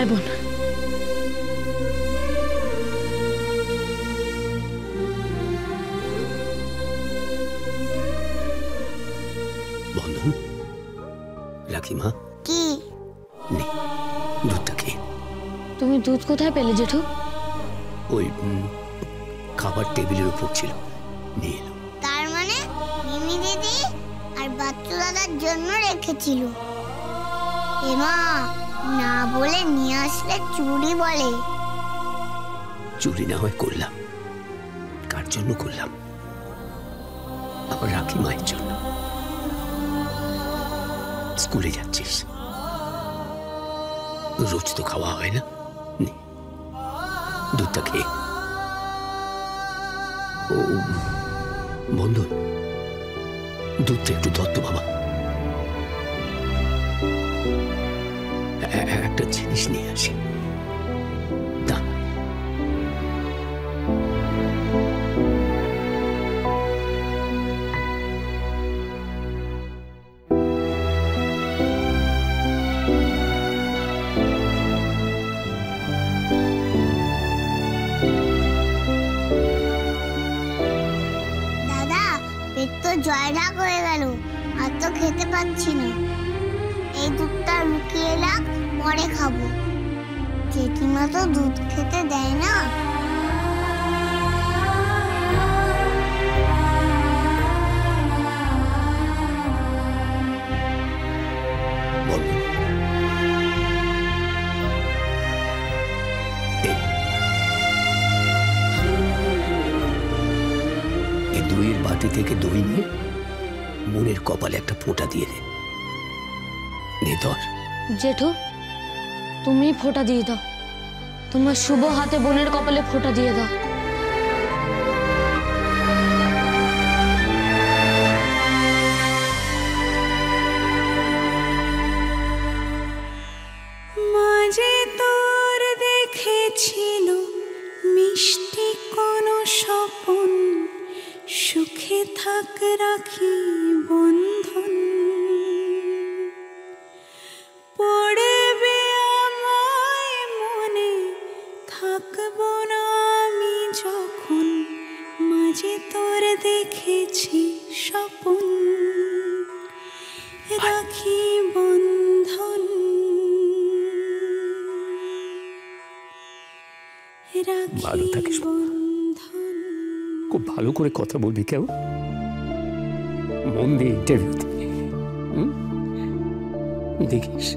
আয় বোন। বন্ধন, রাখি মা। কি? নে, দুধটা খেয়ে। তুমি দুধ কোথায় পেলে জেঠু? ওই খাবার টেবিলের উপর ছিল, নিয়ে এলো। তার মানে মিমি দিদি আর বাচ্চু দাদার জন্য রেখেছিল। এমা, না বলে নিয়ে আসলে চুরি বলে। চুরি না হয় করলাম, কার জন্য করলাম? আমার রাখি মায়ের জন্য। স্কুলে যাচ্ছিস, রোজ তো খাওয়া হয় না, নে দুধটা খেয়ে। ও বন্ধু, দুধটা একটু ধরতো বাবা। একটা জিনিস নিয়ে আসি। দা পেট তো জয়রাগ হয়ে গেল, আর তো খেতে পাচ্ছি না। এই দুধটা লুকিয়ে রাখ, পরে খাবো। জেঠিমা তো দুধ খেতে দেয় না। দইয়ের বাটি থেকে দই নিয়ে মনের কপালে একটা ফোঁটা দিয়ে দে। ধর জেঠু, তুমি ফোঁটা দিয়ে দাও। তোমার শুভ হাতে বোনের কপালে ফোঁটা দিয়ে দাও। মাঝে তোর দেখেছিল মিষ্টি কোন স্বপন, সুখে থাক রাখি বন্ধন। পড়বে আমায় মনে, থাকব না আমি যখন মাঝে তোর দেখেছি স্বপন, রাখি বন্ধন। ভালো থাকিস, খুব ভালো করে কথা বলবি, কেউ মন দিয়ে ইন্টারভিউ দিবি, দেখিস।